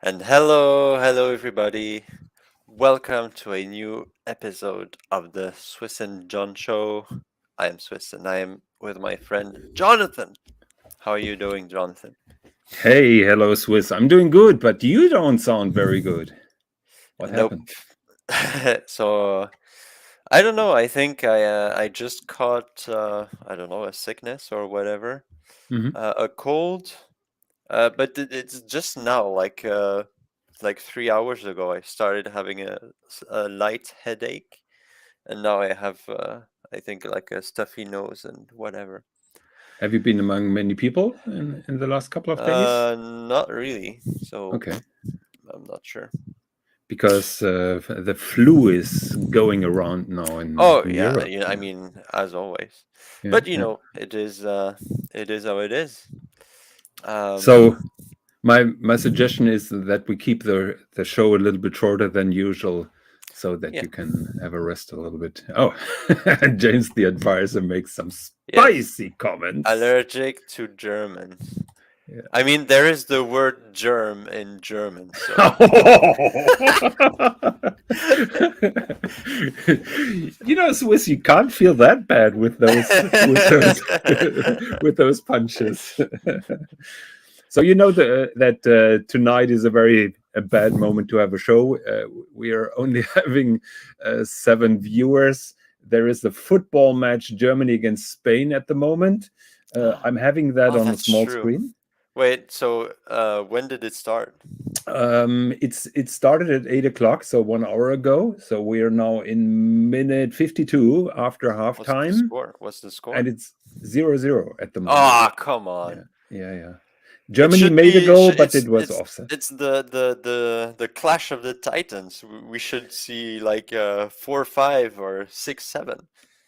And hello everybody. Welcome to a new episode of the Swis and John Show. I am Swiss and I am with my friend Jonathan. How are you doing, Jonathan? Hey, hello, Swiss. I'm doing good, but you don't sound very good. What Nope. happened? So I don't know. I think I just caught I don't know, a sickness or whatever, Hmm. a cold. But it's just now, like 3 hours ago, I started having a light headache. And now I have, I think, like a stuffy nose and whatever. Have you been among many people in the last couple of days? Not really. So Okay, I'm not sure. because the flu is going around now Oh in yeah, Europe. yeah. I Yeah, mean, as always. yeah, But yeah. it is how it is. Um, So my suggestion is that we keep the show a little bit shorter than usual, so that yeah, you can have a rest a little bit. Oh, James the advisor makes some yes. spicy comments. Allergic to German. I mean, there is the word germ in German, so Swiss, you can't feel that bad with those punches. So that tonight is a bad moment to have a show. We are only having 7 viewers. There is a football match, Germany against Spain at the moment. I'm having that oh, on a that's small true. screen. Wait, so when did it start? It started at 8 o'clock, so 1 hour ago. So we are now in minute 52 after What's the halftime, score? What's the and score? it's 0-0 at the moment. Ah, come Yeah, on. yeah, yeah. It Germany should made a be. goal, but it was offset. It's the clash of the titans. We should see like 4-5 or 6-7.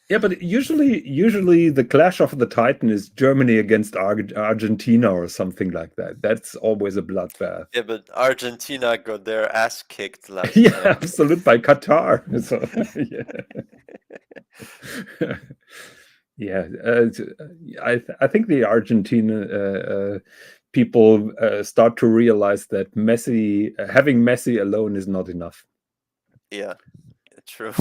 Yeah, but usually the clash of the Titan is Germany against Argentina or something like that. That's always a bloodbath. Yeah, but Argentina got their ass kicked last Yeah, time. absolute by Qatar. So yeah. Yeah, I think the Argentina people start to realize that Messi having Messi alone is not enough. Yeah, true.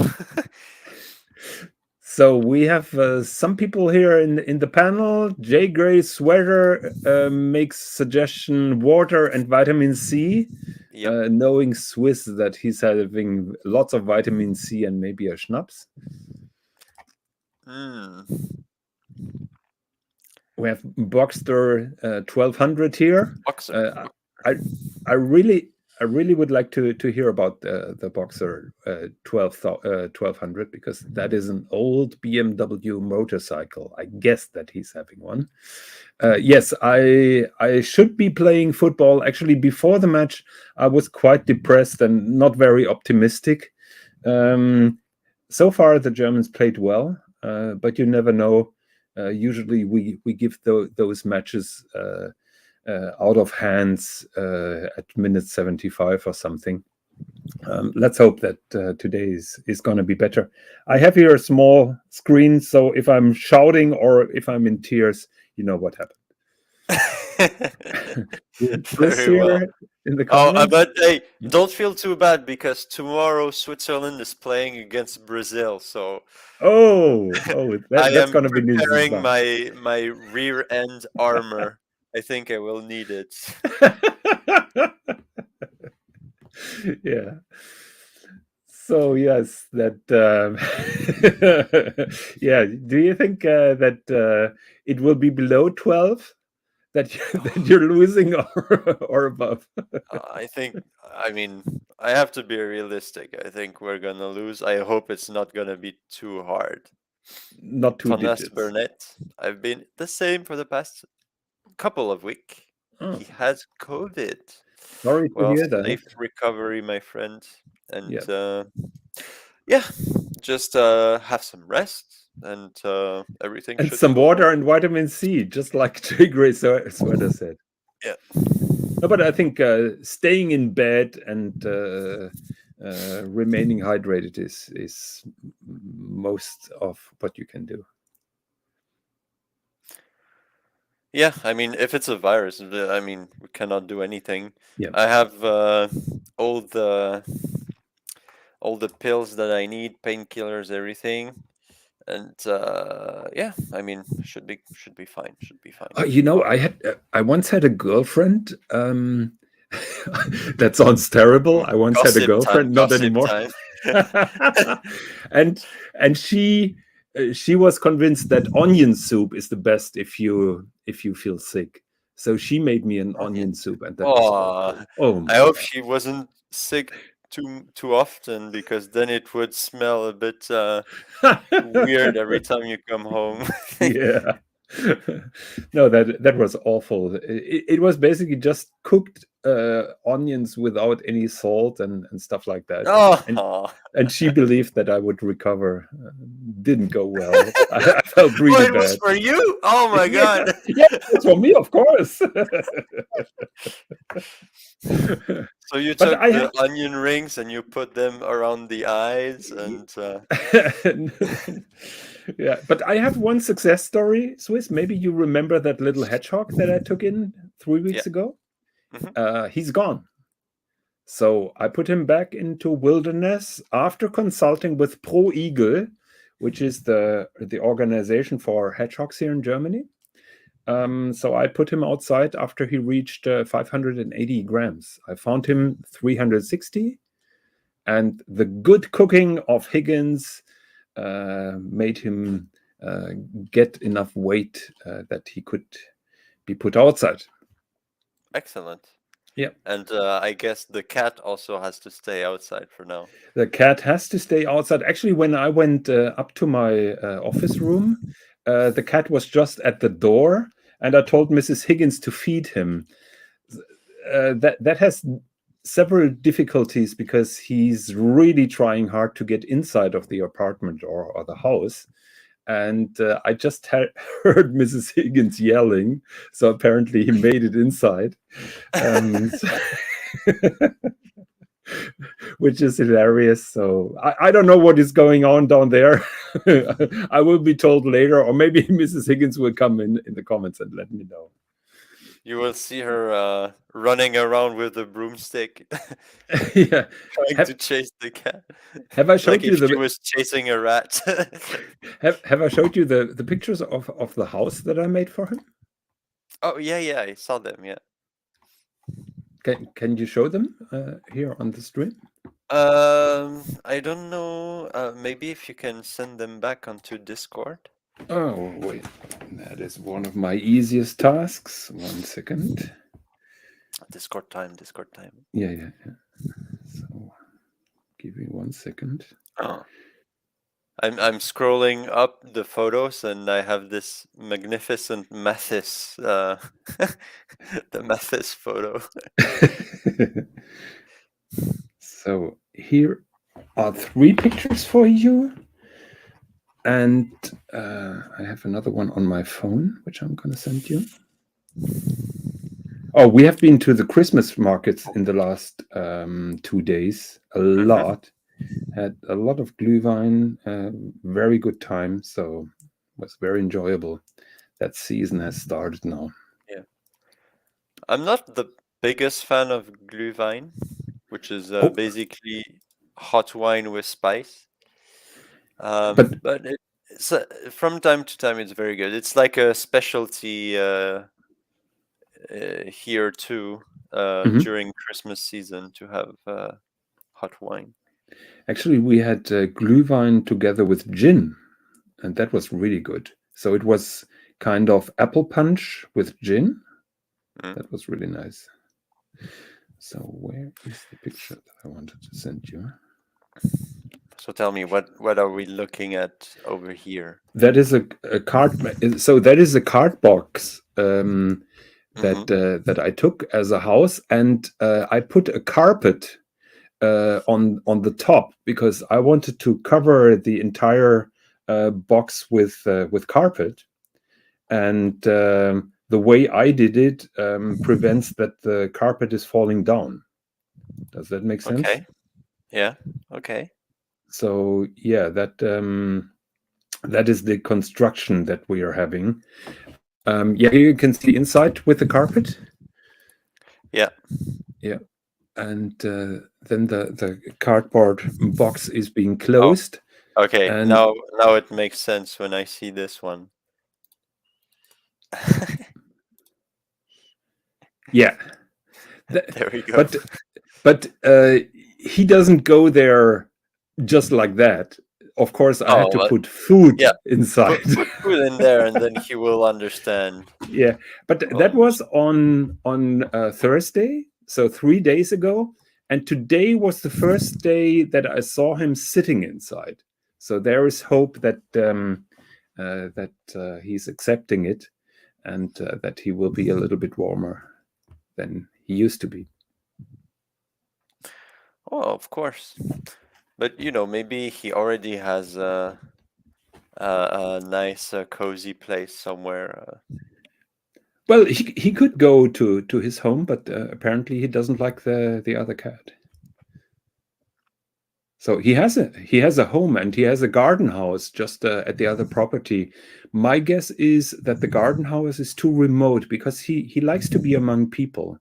So we have some people here in the panel. J. Gray Sweater makes suggestion water and vitamin C, Yep. knowing Swiss that he's having lots of vitamin C and maybe a schnapps. Mm. We have Boxster 1200 here. Boxer. Uh, I I really would like to hear about the Boxer 1200, because that is an old BMW motorcycle. I guess that he's having one. Yes, I should be playing football. Actually, before the match, I was quite depressed and not very optimistic. Um, so far, the Germans played well, but you never know. Usually, we give those matches out of hands at minute 75 or something. Let's hope that today is going to be better. I have here a small screen, so if I'm shouting or if I'm in tears, you know what happened. Chris Very well. here in the Oh, comments. but hey, don't feel too bad because tomorrow Switzerland is playing against Brazil. So Oh, I that's am going to be preparing Nizba. my rear end armor. I think I will need it. Yeah. So yes, that yeah. Do you think that it will be below 12 that that you're losing, or above? I think, I mean, I have to be realistic. I think we're gonna lose. I hope it's not gonna be too hard. Not two Thomas digits. Burnett, I've been the same for the past couple of weeks. Oh, He has COVID. sorry to Well, hear that. safe recovery, my friend. And Yeah, yeah, just have some rest and everything and should some go well. water and vitamin C, just like Jay Gray Sweater said. Yeah. No, but I think staying in bed and remaining hydrated is most of what you can do. Yeah, I mean, if it's a virus, I mean, we cannot do anything. Yeah. I have all the all the pills that I need, painkillers, everything, and yeah, I mean, should be fine. Should be fine. I once had a girlfriend. That sounds terrible. I once had a Gossip time. girlfriend, not Gossip anymore. time. and and she was convinced that onion soup is the best if you feel sick. So she made me an onion Onions. soup, and that was Oh, awful. Oh I my hope god. she wasn't sick too often because then it would smell a bit weird every time you come home. Yeah. No, that was awful. It was basically just cooked onions without any salt and stuff like that. And Oh, and she believed that I would recover. Didn't go well. I felt oh, really it was bad. for you. Oh my Yeah, God. yeah, it's for me, of course. So you But took I the have onion rings and you put them around the eyes and yeah, but I have one success story, Swiss. Maybe you remember that little hedgehog that I took in 3 weeks yeah. ago. Hmm. He's gone. So I put him back into wilderness after consulting with Pro Eagle, which is the organization for hedgehogs here in Germany. So I put him outside after he reached 580 grams. I found him 360, and the good cooking of Higgins made him get enough weight that he could be put outside. Excellent. Yeah. And I guess the cat also has to stay outside for now. The cat has to stay outside. Actually, when I went up to my office room, the cat was just at the door, and I told Mrs. Higgins to feed him. That has several difficulties because he's really trying hard to get inside of the apartment or the house. And I just heard Mrs. Higgins yelling, so apparently he made it inside. Which is hilarious. So I don't know what is going on down there. I will be told later, or maybe Mrs. Higgins will come in the comments and let me know. You will see her running around with a broomstick, Yeah. trying Have, to chase the cat, have I like showed you if she the was chasing a rat. have I showed you the pictures of the house that I made for him? Oh yeah, yeah, I saw them. Yeah. Can you show them here on the stream? I don't know. Maybe if you can send them back onto Discord. Oh wait, that is one of my easiest tasks. 1 second. Discord time. Discord time. Yeah. So give me 1 second. Oh. I'm scrolling up the photos and I have this magnificent Mathis, the Mathis photo. So here are 3 pictures for you. And I have another one on my phone, which I'm going to send you. Oh, we have been to the Christmas markets in the last 2 days. A lot. Had a lot of Glühwein, very good time. So it was very enjoyable. That season has started now. Yeah. I'm not the biggest fan of Glühwein, which is Oh, basically hot wine with spice. but But it's from time to time it's very good. It's like a specialty here too during Christmas season to have hot wine. actually, we had Glühwein together with gin, and that was really good. So it was kind of apple punch with gin. That was really nice. So where is the picture that I wanted to send you? So tell me, what are we looking at over here? That is a card. So that is a card box that I took as a house, and I put a carpet on the top because I wanted to cover the entire box with carpet, and the way I did it prevents that the carpet is falling down. Does that make sense? Okay. Yeah. Okay. So yeah, that is the construction that we are having. Yeah, you can see inside with the carpet. Yeah. Yeah. And then the cardboard box is being Oh, closed. okay. And Now it makes sense when I see this one. yeah, There we go. but he doesn't go there just like that. Of course, I had Oh, to put food yeah. inside. Put food in there, and then he will understand. Yeah, but Will that was understand. on Thursday, so 3 days ago, and today was the first day that I saw him sitting inside. So there is hope that he's accepting it, and that he will be a little bit warmer than he used to be. Oh, of course. But maybe he already has a nice, cozy place somewhere. Well, he could go to his home, but apparently he doesn't like the other cat. So he has a home, and he has a garden house just at the other property. My guess is that the garden house is too remote because he likes to be among people,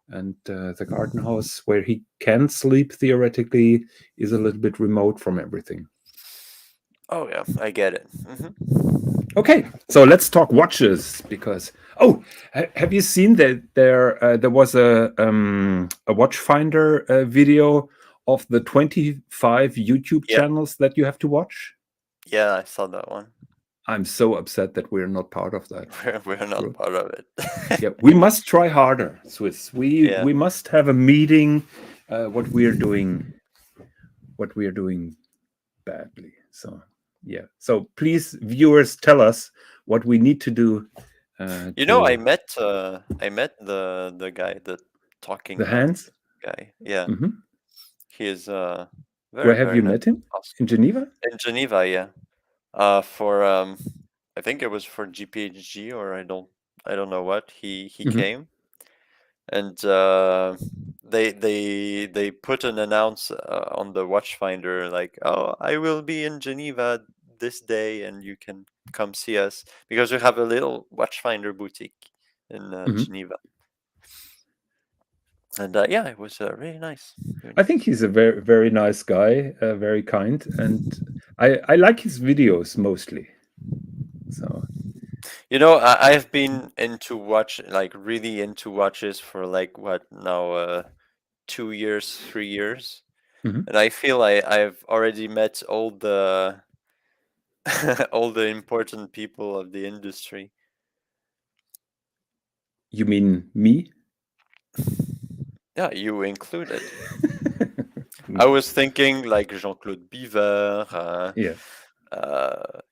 and the garden house where he can sleep theoretically is a little bit remote from everything. Oh yeah, I get it. Okay, so let's talk watches because have you seen that there was a watchfinder video of the 25 YouTube Yeah, channels that you have to watch? yeah, I saw that one. I'm so upset that we're not part of that We're not group. part of it. Yeah, we must try harder, Swiss. We Yeah. we must have a meeting. What we are doing badly. So yeah. So please, viewers, tell us what we need to do I to met the guy, the talking the man hands. guy. Yeah, Hmm. he is Where very, have very you nice. met him? Awesome. In Geneva? In Geneva, yeah. For I think it was for GPHG, or I don't know what. He Hmm. came, and they put an announce on the watchfinder, like, oh, I will be in Geneva this day, and you can come see us, because we have a little watchfinder boutique in Hmm. Geneva. And yeah, it was really nice. Really I think nice. he's a very very nice guy, very kind, and I like his videos mostly. So I've been into like really into watches for like what now, 2 years, 3 years, mhm. and I feel I've already met all the all the important people of the industry. You mean me? Yeah, you included. I was thinking like Jean-Claude Biver. Yeah,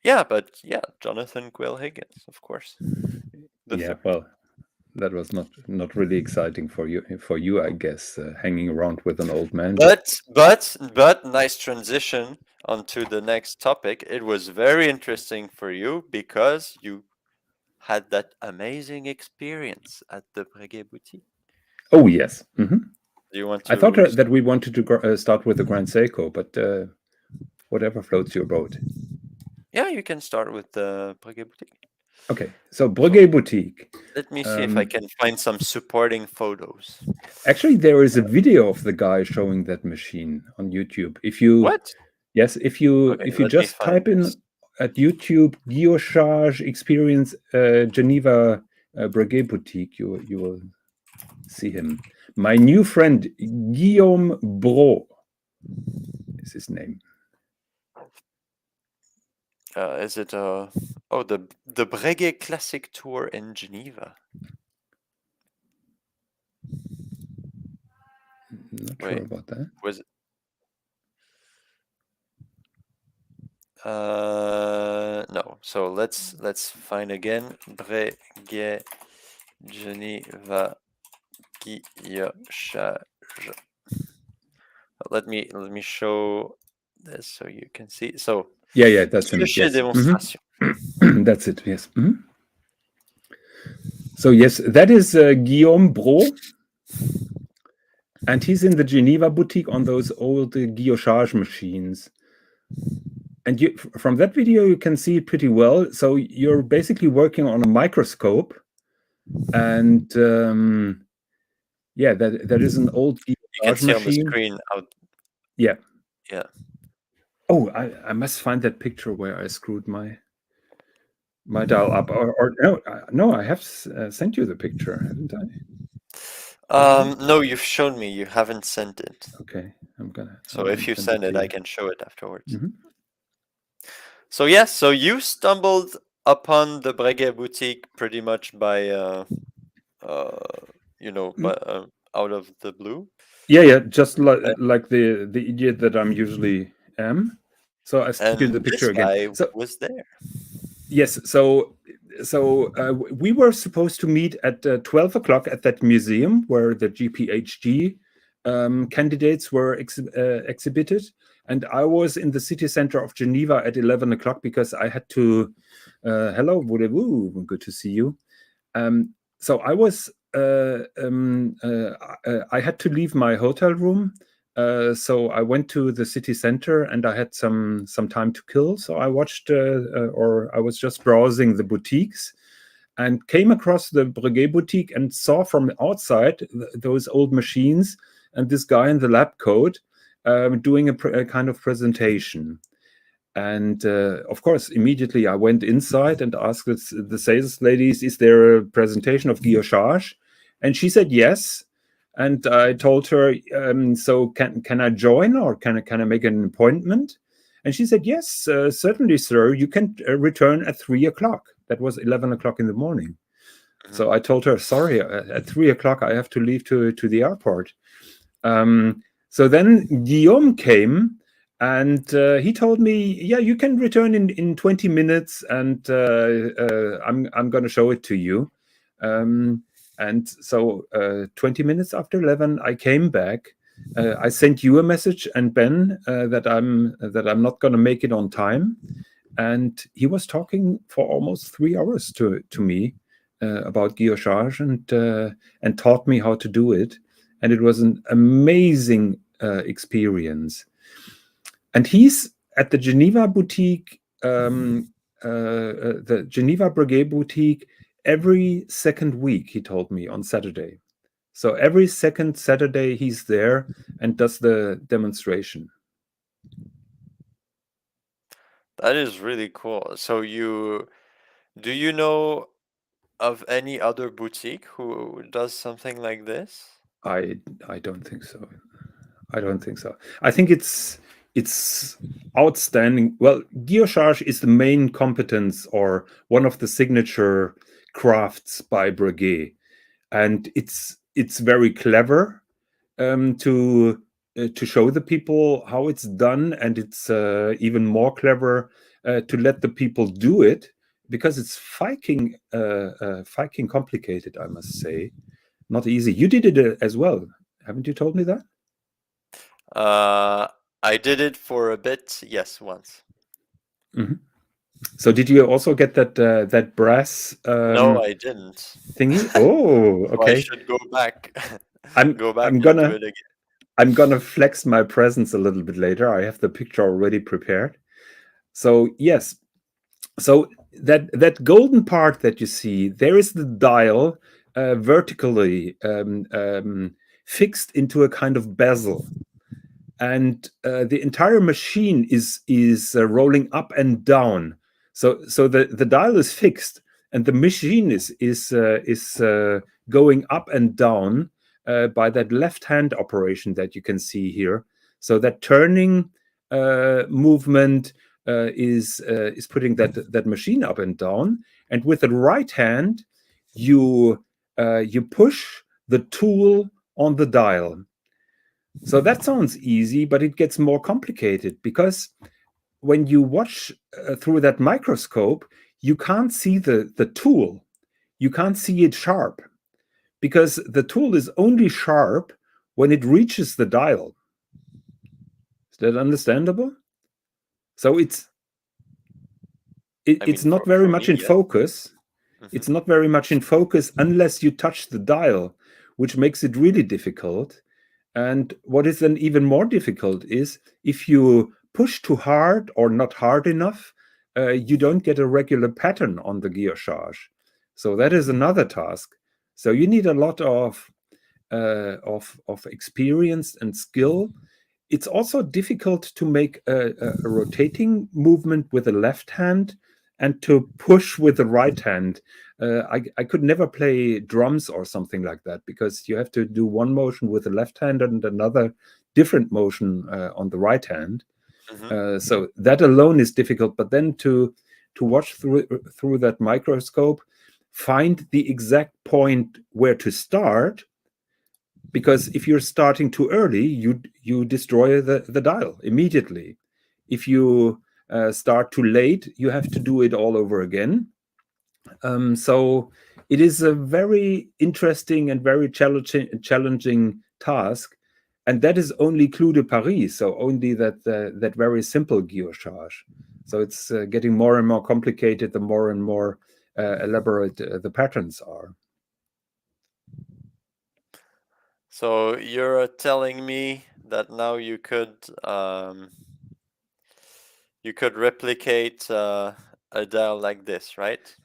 Yeah, but yeah, Jonathan Quill Higgins, of course. The yeah. third. Well, that was not really exciting for you. For you, I guess, hanging around with an old man. But nice transition onto the next topic. It was very interesting for you because you had that amazing experience at the Breguet Boutique. Oh yes. Hmm. Do you want I thought to? that we wanted to start with the Grand Seiko, but whatever floats your boat. Yeah, you can start with the Breguet Boutique. Okay, so So Breguet Boutique. let me see if I can find some supporting photos. Actually, there is a video of the guy showing that machine on YouTube. If you What? Yes, Okay, if you let me just find type in this. at YouTube Guillochage Experience Geneva Breguet Boutique, you will see him. My new friend Guillaume Bro is his name. Is it the Breguet Classic Tour in Geneva? Not sure Wait, about that. was it? No. So let's find again. Breguet Geneva Guillochage. Let me show this so you can see. So Yeah, that's him. sujet Yes, démonstration. that's it. Yes. So yes, that is Guillaume Bro, and he's in the Geneva boutique on those old Guillochage machines. And from that video, you can see it pretty well. So you're basically working on a microscope, and yeah, that is an old You can guillotage see on the machine. screen out. Yeah. Yeah. Oh, I must find that picture where I screwed my dial up. Or no, no, I have sent you the picture, haven't I? No, you've shown me. You haven't sent it. Okay, I'm So if you send it send to it, I you. can show it afterwards. Mhm. So yes, so you stumbled upon the Breguet boutique pretty much by, Mm, out of the blue. yeah, just Uh, like the idiot that I'm usually am. So I sent you the And picture this again. guy So was there. yes, we were supposed to meet at 12 o'clock at that museum where the GPHG candidates were exhibited. And I was in the city center of Geneva at 11 o'clock because I had to, hello, voulez-vous? Good to see you. So I was, I had to leave my hotel room. So I went to the city center and I had some time to kill. So I watched, or I was just browsing the boutiques and came across the Breguet boutique and saw from outside those old machines and this guy in the lab coat doing a kind of presentation. And of course, immediately I went inside and asked the sales ladies, "Is there a presentation of guillochage?" And she said yes. And I told her, "So can I join, or can I make an appointment?" And she said, "Yes, certainly, sir. You can return at 3 o'clock." That was 11 o'clock in the morning. Mhm. So I told her, "Sorry, at 3 o'clock I have to leave to the airport." So then Guillaume came and he told me, "Yeah, you can return in 20 minutes, and I'm going to show it to you." And so 20 minutes after 11, I came back. I sent you a message and Ben that I'm not going to make it on time, and he was talking for almost 3 hours to me about guillochage and taught me how to do it, and it was an amazing experience. And he's at the Geneva boutique, the Geneva Breguet boutique, every second week. He told me on Saturday. So every second Saturday he's there and does the demonstration. That is really cool. So do you know of any other boutique who does something like this? I don't think so. I don't think so. I think it's outstanding. Well, guillochage is the main competence or one of the signature crafts by Breguet, and it's very clever to show the people how it's done, and it's even more clever to let the people do it because it's fucking complicated. I must say, not easy. You did it as well, haven't you? Told me that. Uh, I did it for a bit, yes, once. Mhm. So did you also get that brass No, I didn't. thingy? Oh, So I okay. should go back, I'm go back I'm and do gonna it again. I'm gonna flex my presence a little bit later. I have the picture already prepared. So yes, so that golden part that you see, there is the dial vertically fixed into a kind of bezel, and the entire machine is rolling up and down. So the dial is fixed, and the machine is going up and down by that left hand operation that you can see here. So that turning movement is putting that machine up and down, and with the right hand you push the tool on the dial. So that sounds easy, but it gets more complicated because when you watch through that microscope, you can't see the tool. You can't see it sharp because the tool is only sharp when it reaches the dial. Is that understandable? So I mean, it's not very for much me, in yes. focus. Hmm. It's not very much in focus unless you touch the dial, which makes it really difficult. And what is then even more difficult is if you push too hard or not hard enough, you don't get a regular pattern on the guillochage. So that is another task. So you need a lot of experience and skill. It's also difficult to make a rotating movement with the left hand and to push with the right hand. I could never play drums or something like that because you have to do one motion with the left hand and another different motion on the right hand. So that alone is difficult. But then to watch through that microscope, find the exact point where to start, because if you're starting too early, you destroy the dial immediately. If you start too late, you have to do it all over again. So it is a very interesting and very challenging task, and that is only Clou de Paris, so only that very simple guillochage. So it's getting more and more complicated the more and more elaborate the patterns are. So you're telling me that now you could replicate a dial like this, right?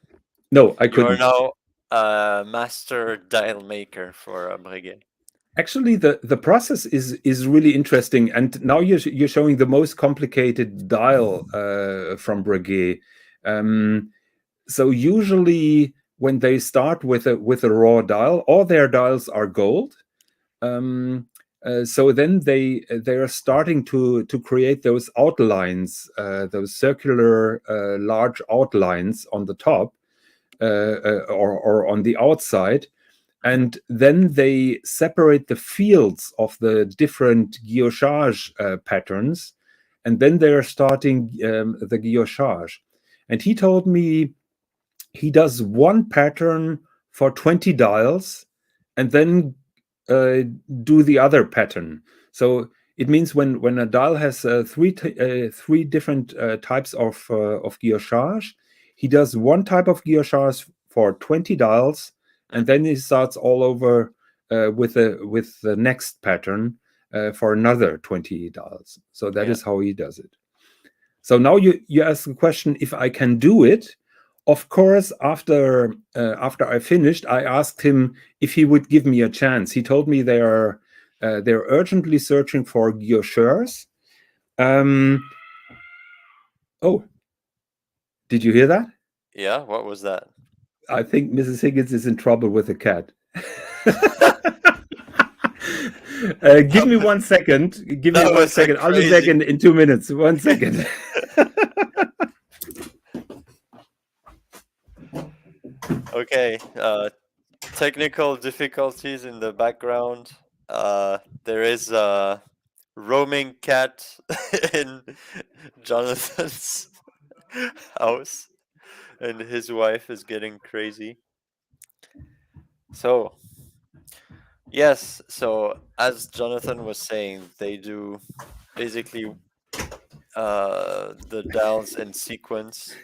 No, I You are couldn't. now a master dial maker for a Breguet. Actually, the process is really interesting, and now you're showing the most complicated dial from Breguet. So usually when they start with a raw dial, all their dials are gold. So then they are starting to create those outlines, those circular large outlines on the top or on the outside. And then they separate the fields of the different guillochage patterns, and then they are starting the guillochage. And he told me he does one pattern for 20 dials, and then do the other pattern. So it means when a dial has three different types of guillochage, he does one type of guillochage for 20 dials, and then he starts all over with the next pattern for another 20 dials. So that is how he does it. So now you ask the question if I can do it. Of course, after I finished, I asked him if he would give me a chance. He told me they're urgently searching for guillocheurs. Oh, did you hear that? Yeah, what was that? I think Mrs. Higgins is in trouble with the cat. Give me 1 second. Give me 1 second. I'll be back in 2 minutes. 1 second. Okay, technical difficulties in the background. There is a roaming cat in Jonathan's house, and his wife is getting crazy. So, yes, so as Jonathan was saying, they do basically the dials in sequence.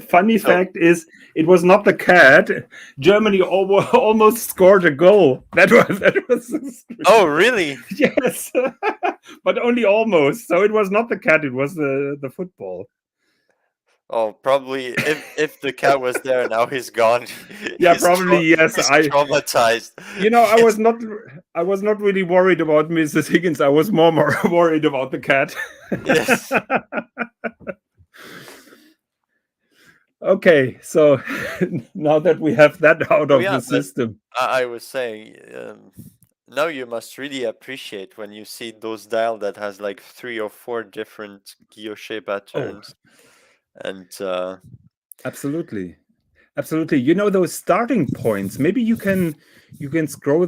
Funny fact is, it was not the cat. Germany almost scored a goal. That was. Oh, really? Yes, but only almost. So it was not the cat. It was the football. Oh, probably if the cat was there, now he's gone. Yeah, probably yes. He's traumatized. I was not really worried about Mrs. Higgins. I was more worried about the cat. Yes. Okay, so now that we have that out of the system, I was saying, now you must really appreciate when you see those dial that has like 3 or 4 different guilloche patterns, and absolutely. You know those starting points. Maybe you can scroll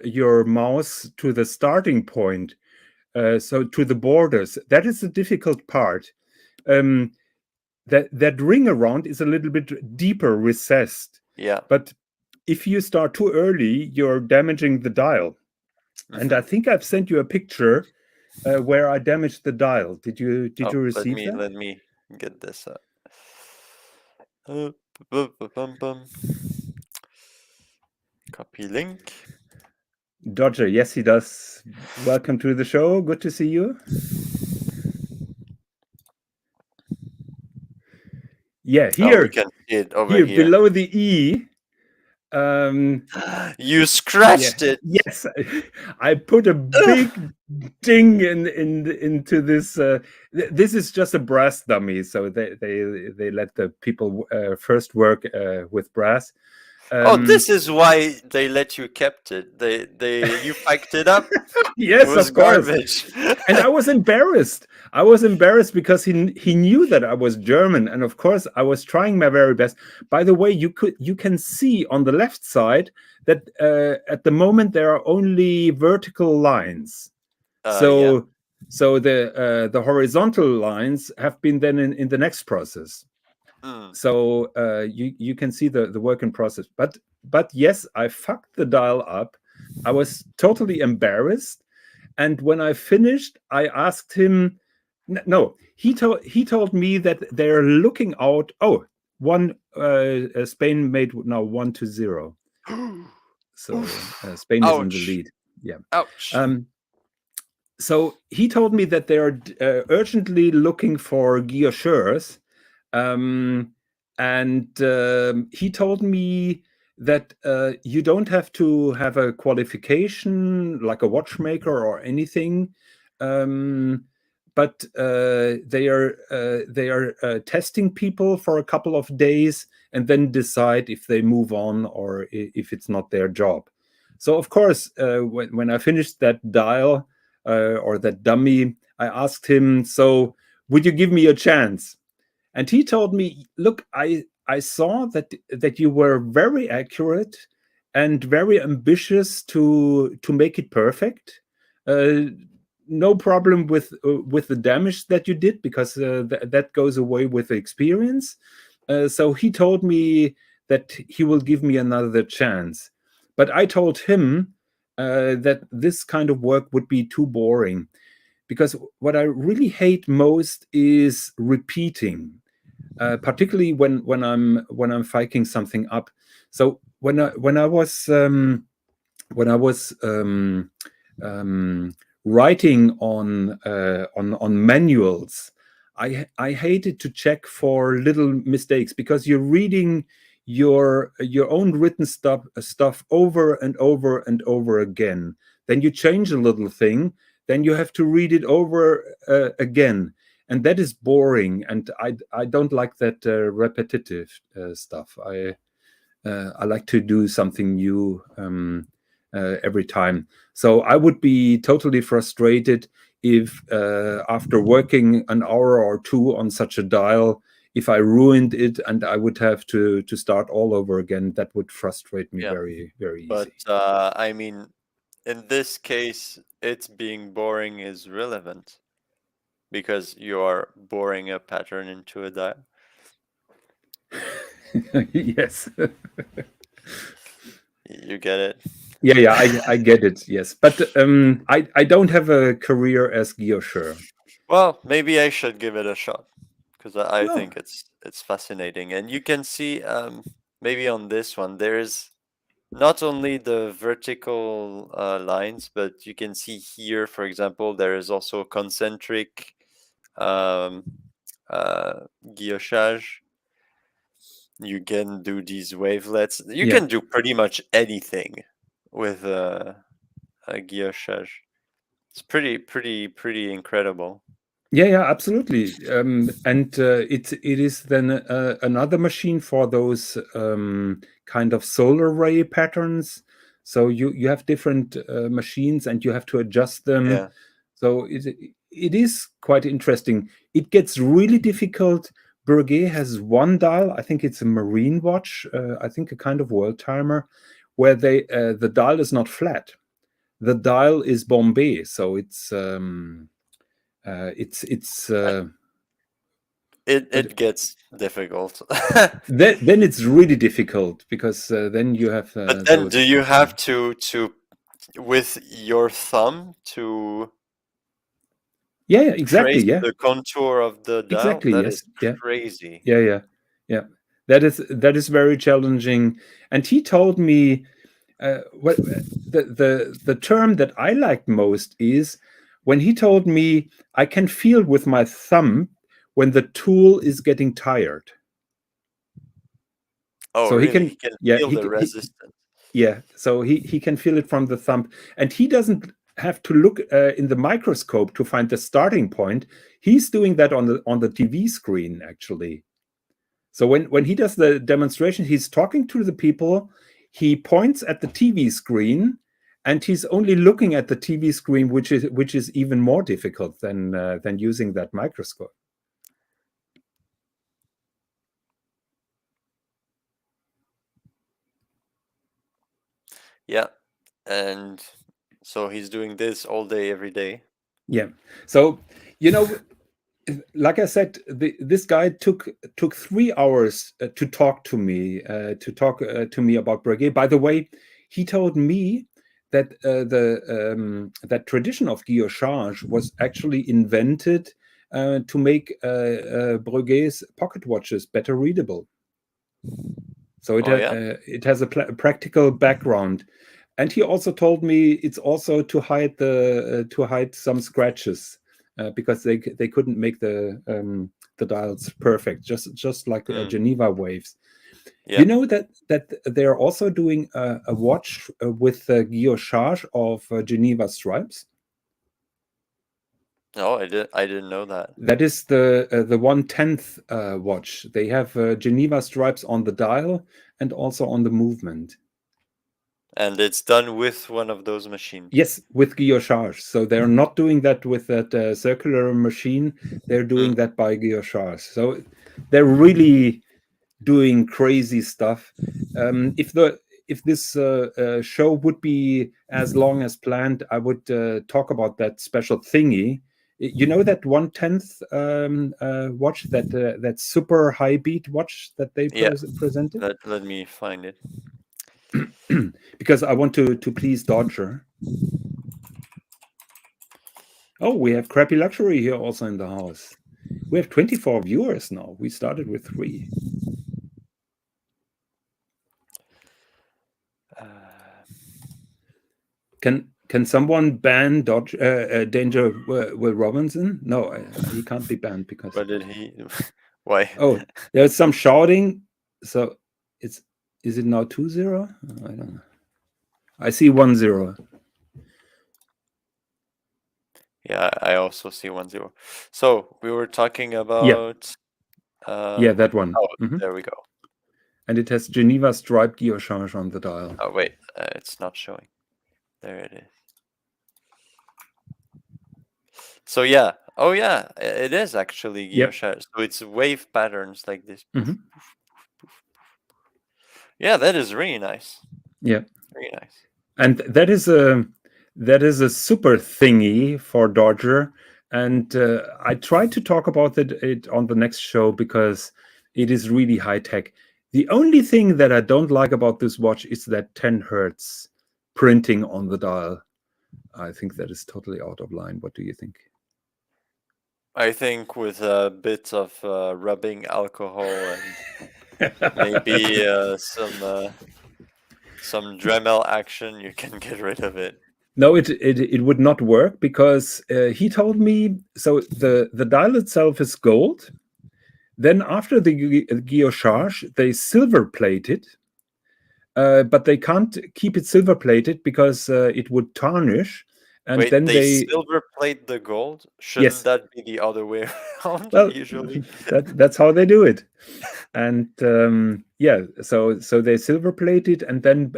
your mouse to the starting point, so to the borders. That is the difficult part. That ring around is a little bit deeper recessed. Yeah. But if you start too early, you're damaging the dial. And I think I've sent you a picture where I damaged the dial. Did you receive that? Let me get this up. Copy link. Dodger, yes, he does. Welcome to the show. Good to see you. Yeah, Oh, we here, can see it over here here. below the E. Um, You yeah, scratched it. yes, I put a big ding into this. This is just a brass dummy, so they let the people first work with brass. Oh, Um, this is why they let you kept it. You packed it up. It yes, was of course. garbage. And I was embarrassed. I was embarrassed because he knew that I was German, and of course I was trying my very best. By the way, you can see on the left side that at the moment there are only vertical lines. Yeah. So the horizontal lines have been then in the next process. Mm. So you can see the work in process. But yes, I fucked the dial up. I was totally embarrassed, and when I finished, I asked him. No, he told me that they're looking out. Oh, one Spain made now 1-0. So Oof. Spain is in the Ouch. lead. Yeah. Ouch. Um, so he told me that they are urgently looking for guillocheurs, um, and he told me that you don't have to have a qualification like a watchmaker or anything, um, but they are testing people for a couple of days and then decide if they move on or if it's not their job. So of course, when I finished that dial or that dummy, I asked him, "So, would you give me a chance?" And he told me, "Look, I saw that you were very accurate and very ambitious to make it perfect. Uh, no problem with the damage that you did, because that goes away with the experience." So he told me that he will give me another chance. But I told him that this kind of work would be too boring, because what I really hate most is repeating, particularly when I'm fiking something up. So when I was writing on manuals, I hated to check for little mistakes, because you're reading your own written stuff over and over and over again. Then you change a little thing, then you have to read it over again, and that is boring. And I don't like that repetitive stuff. I like to do something new every time. So I would be totally frustrated if, after working an hour or two on such a dial, if I ruined it and I would have to start all over again. That would frustrate me Yeah. very, very But easy. I mean, in this case, it's being boring is relevant because you are boring a pattern into a dial. Yes. You get it? Yeah, I get it. Yes, but I don't have a career as guillocher. Well, maybe I should give it a shot because I Well, think it's fascinating, and you can see maybe on this one there's not only the vertical lines, but you can see here, for example, there is also concentric um, guillochage. You can do these wavelets. You yeah. can do pretty much anything with a guillochage. It's pretty incredible. Yeah, absolutely. And it is then another machine for those kind of solar ray patterns. So you have different machines and you have to adjust them. Yeah, So it is quite interesting. It gets really difficult. Breguet has one dial. I think it's a marine watch. I think a kind of world timer, where the dial is not flat. The dial is Bombay, so it's I- but it gets difficult. then it's really difficult, because then you have But then, do those. you have to with your thumb to Yeah, exactly. trace Yeah, the contour of the dial? exactly. That Yes. is Yeah, crazy. yeah. That is very challenging. And he told me what the term that I liked most is when he told me I can feel with my thumb when the tool is getting tired. Oh, So he really? can, He can yeah, feel the resistance. yeah. So he can feel it from the thumb, and he doesn't have to look in the microscope to find the starting point. He's doing that on the TV screen actually. So when he does the demonstration, he's talking to the people. He points at the TV screen, and he's only looking at the TV screen, which is even more difficult than using that microscope. Yeah, and so he's doing this all day, every day. Yeah. So like I said, this guy took 3 hours to talk to me, to me about Breguet. By the way, he told me that that tradition of guillochage was actually invented to make Breguet's pocket watches better readable. So Oh yeah. it has a practical background, and he also told me it's also to hide some scratches because they couldn't make the dials perfect, just like Geneva waves. Yeah. You know that they're also doing a watch with guillochage of Geneva stripes. Oh, I didn't know that. That is the 1/10 watch. They have Geneva stripes on the dial and also on the movement. And it's done with one of those machines. Yes, with guillochage. So they're not doing that with that circular machine. They're doing that by guillochage. So they're really doing crazy stuff. If this show would be as long as planned, I would talk about that special thingy. You know that 1/10 watch, that super high beat watch that they Yeah. presented? Let me find it. Because I want to please Dodger. Oh, we have Crappy Luxury here also in the house. We have 24 viewers now. We started with 3. Can someone ban Danger Will Robinson? No, he can't be banned because. What did he? Why? Oh, there's some shouting. So is it now 2-0? I don't know. I see 1-0. Yeah, I also see 1-0. So we were talking Yeah, about. yeah, that one. Oh, there we go. And it has Geneva striped guillochage on the dial. Oh wait, it's not showing. There it is. So yeah, oh yeah, it is actually Yep. guillochage. So it's wave patterns like this. Mhm. Yeah, that is really nice. Yeah. Very nice. And that is a super thingy for Dodger. And I tried to talk about it on the next show because it is really high tech. The only thing that I don't like about this watch is that 10 hertz printing on the dial. I think that is totally out of line. What do you think? I think with a bit of rubbing alcohol and maybe some Dremel action, you can get rid of it. No, it would not work because he told me, so the dial itself is gold. Then after the guillochage, they silver plate it, but they can't keep it silver plated because it would tarnish. And Wait, then they silver plate the gold? Shouldn't yes, that be the other way around well, usually? that's how they do it. And yeah, so they silver plate it and then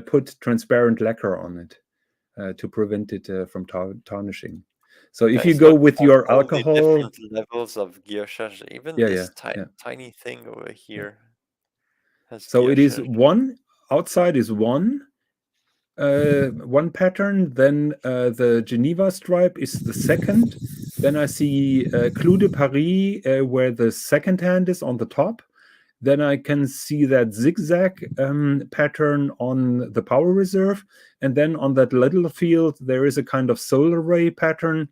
put transparent lacquer on it to prevent it from tarnishing. So if you Guys, go look with at your all the alcohol, different levels of guillochage. Even yeah, this yeah. tiny thing over Yeah. here has So it is guillochage. one outside is one pattern. Then the Geneva stripe is the second. Then I see Clou de Paris where the second hand is on the top. Then I can see that zigzag pattern on the power reserve. And then on that little field, there is a kind of solar ray pattern,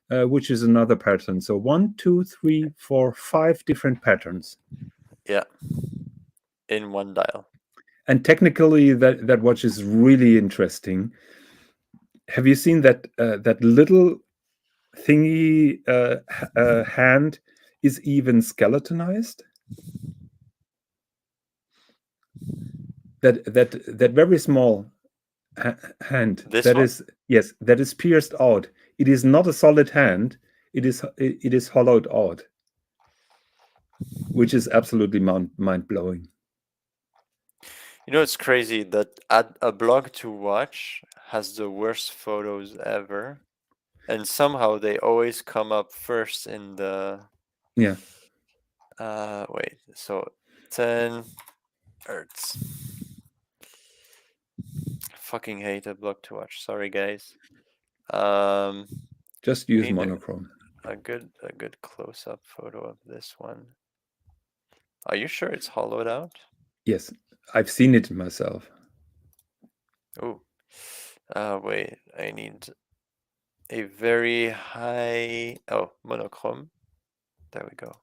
which is another pattern. So 1, 2, 3, 4, 5 different patterns. Yeah, in one dial. And technically, that watch is really interesting. Have you seen that that little thingy hand is even skeletonized? that very small hand This that one? is, yes, that is pierced out. It is not a solid hand. It is hollowed out, which is absolutely mind blowing. You know, it's crazy that a blog to watch has the worst photos ever, and somehow they always come up first in the Yeah, wait, so 10 hertz. Fucking hate a blog to watch. Sorry guys. Um just we use need monochrome. a good close up photo of this one. Are you sure it's hollowed out? Yes, I've seen it myself. Oh. Wait, I need a very high monochrome. There we go.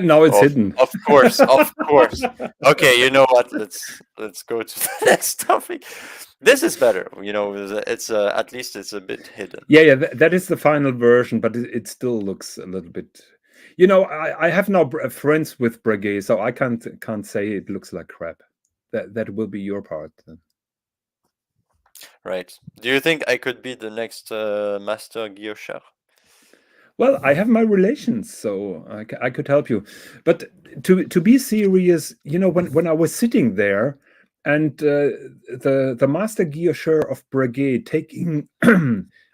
Now it's Of hidden. of course, of course. Okay, you know what? Let's go to the next topic. This is better. You know, it's at least it's a bit hidden. Yeah, that is the final version, but it still looks a little bit. I have now friends with Breguet, so I can't say it looks like crap. That will be your part then. Right. Do you think I could be the next master guillocheur? Well, I have my relations, so I could help you. But to be serious, when I was sitting there, and the master guillocheur of Breguet taking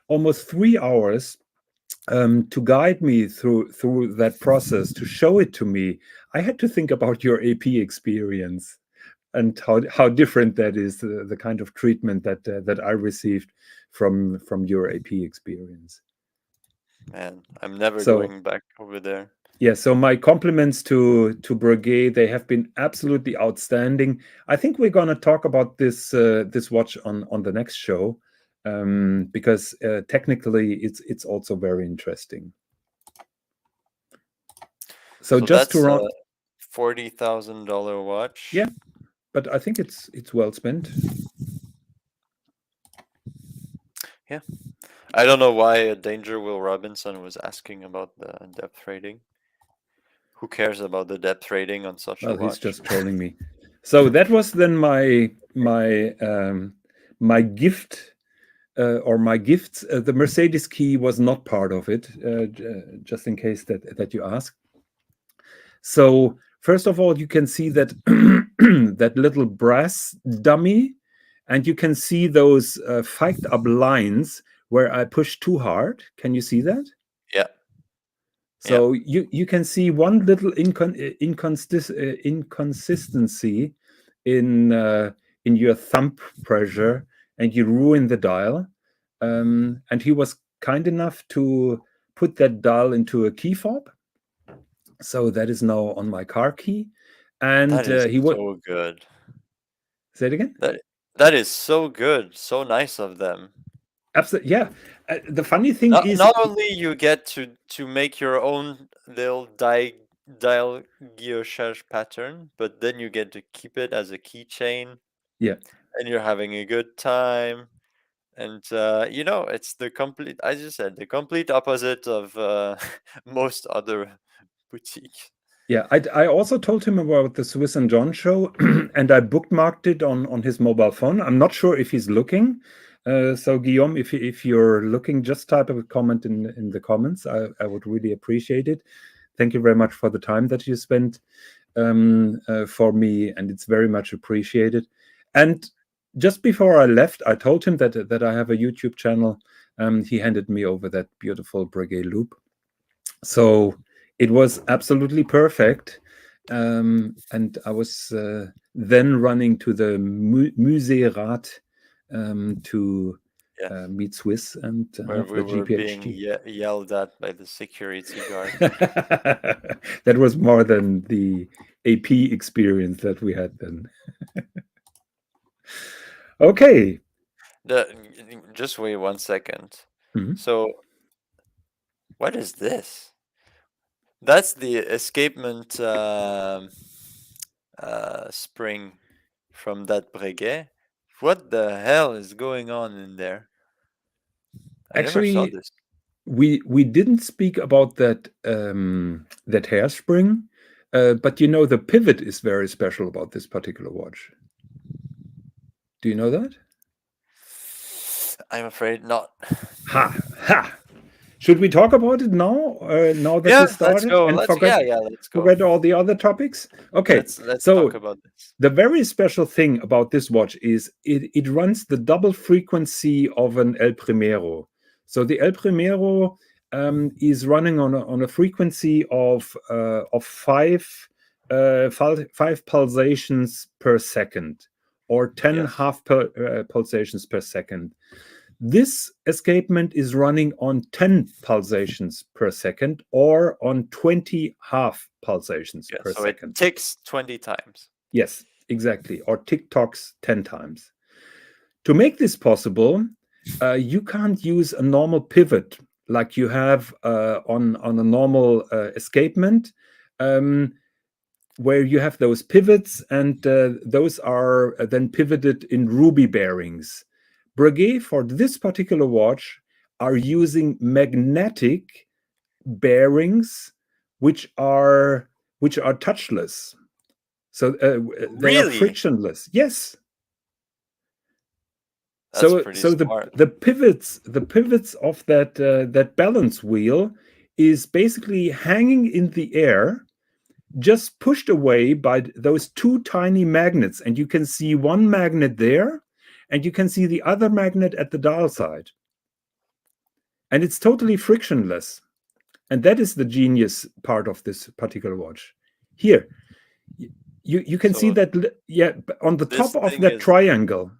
almost 3 hours to guide me through that process, to show it to me, I had to think about your AP experience and how different that is, the kind of treatment that I received from your AP experience. Man, I'm never So going back over there. yeah, so my compliments to Breguet. They have been absolutely outstanding. I think we're going to talk about this watch on the next show, because technically it's also very interesting. So So just to that's run, a $40,000 watch. yeah, but I think it's well spent. Yeah. I don't know why Danger Will Robinson was asking about the depth rating. Who cares about the depth rating on such a Well, he's watch? just trolling me. So that was then my gift, or my gifts. The Mercedes key was not part of it, just in case that you ask. So first of all, you can see that that little brass dummy, and you can see those fiked up lines where I push too hard. Can you see that? Yeah. Yeah. So you can see one little inconsistency in your thumb pressure, and you ruin the dial. And he was kind enough to put that dial into a key fob. So that is now on my car key, and That is he would so good. say it again. That is so good. So nice of them. Absolutely, yeah. The funny thing Not is, not only you get to make your own little dial guillochage pattern, but then you get to keep it as a keychain, yeah, and you're having a good time. And it's the complete, as you said, the complete opposite of most other boutiques. yeah. I also told him about the Swis and John show, and I bookmarked it on his mobile phone. I'm not sure if he's looking. So Guillaume, if you're looking, just type a comment in the comments. I would really appreciate it. Thank you very much for the time that you spent for me, and it's very much appreciated. And just before I left, I told him that I have a YouTube channel. He handed me over that beautiful Breguet loop. So it was absolutely perfect. And I was then running to the Musée Rat to Yeah, meet Swis and where have we the were being GPHG. yelled at by the security guard. That was more than the AP experience that we had then. Okay. Just wait 1 second. Mhm. So, what is this? That's the escapement spring from that Breguet. What the hell is going on in there? I never saw Actually, this. we didn't speak about that hairspring, but the pivot is very special about this particular watch. Do you know that? I'm afraid not. Ha ha! Should we talk about it now? Now that we Yeah, let's started go. and Let's yeah, let's go. forget all the other topics? Okay, Let's talk so about this. the very special thing about this watch is it runs the double frequency of an El Primero. So the El Primero is running on a frequency of five pulsations per second, or 10 Yes. half pulsations per second. This escapement is running on 10 pulsations per second, or on 20 half pulsations Yeah, per so it second. ticks 20 times. Yes, exactly. Or TikToks 10 times. To make this possible, you can't use a normal pivot like you have on a normal escapement, where you have those pivots, and those are then pivoted in ruby bearings. Breguet, for this particular watch, are using magnetic bearings, which are touchless. So they are Really? frictionless. Yes. That's So pretty so smart. the pivots of that balance wheel is basically hanging in the air, just pushed away by those two tiny magnets, and you can see one magnet there, and you can see the other magnet at the dial side, and it's totally frictionless. And that is the genius part of this particular watch. Here, you can see So that, yeah, on the this top of thing that is triangle.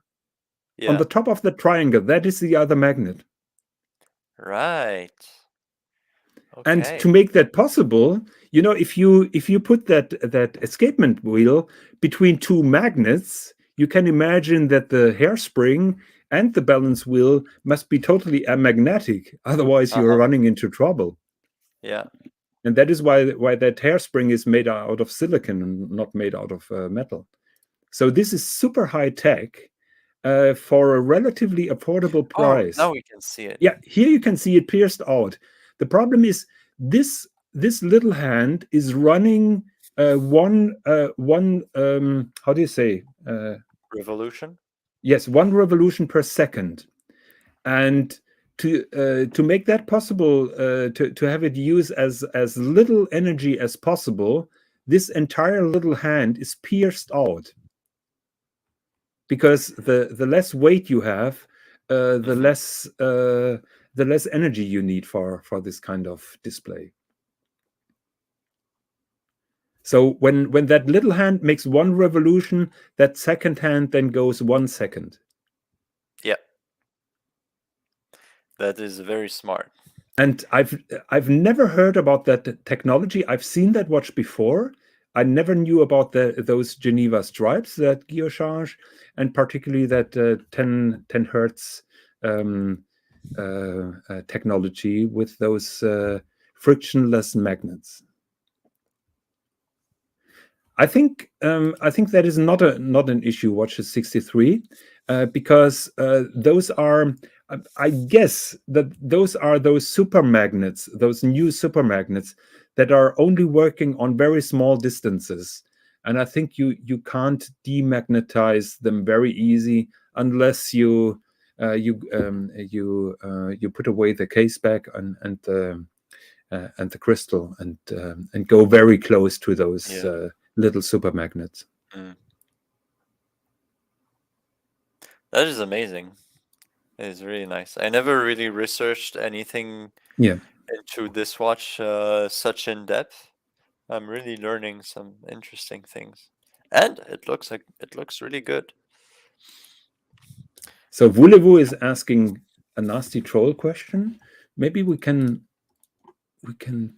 On yeah, the top of the triangle, that is the other magnet. right. And to Okay. make that possible, if you put that escapement wheel between two magnets, you can imagine that the hairspring and the balance wheel must be totally amagnetic. Otherwise, you're Uh-huh. running into trouble. Yeah. And that is why that hairspring is made out of silicon and not made out of metal. So this is super high tech for a relatively affordable Oh, price. now we can see it. Yeah, here you can see it pierced out. The problem is this little hand is running one how do you say, Revolution? yes, one revolution per second. And to make that possible, to have it use as little energy as possible, this entire little hand is pierced out, because the less weight you have, the Mm-hmm. less energy you need for this kind of display. So when that little hand makes one revolution, that second hand then goes 1 second. Yeah. That is very smart. And I've never heard about that technology. I've seen that watch before. I never knew about those Geneva stripes, that guillochage, and particularly that 10 hertz um, technology with those frictionless magnets. I think that is not an issue. Watches 63, because those are. I guess that those are those super magnets, those new super magnets that are only working on very small distances, and I think you can't demagnetize them very easy unless you put away the case back and the crystal, and go very close to those Yeah. little super magnets. Mm. That is amazing. It is really nice. I never really researched anything Yeah. into this watch such in depth. I'm really learning some interesting things. And it looks really good. So Voulez-vous is asking a nasty troll question. Maybe we can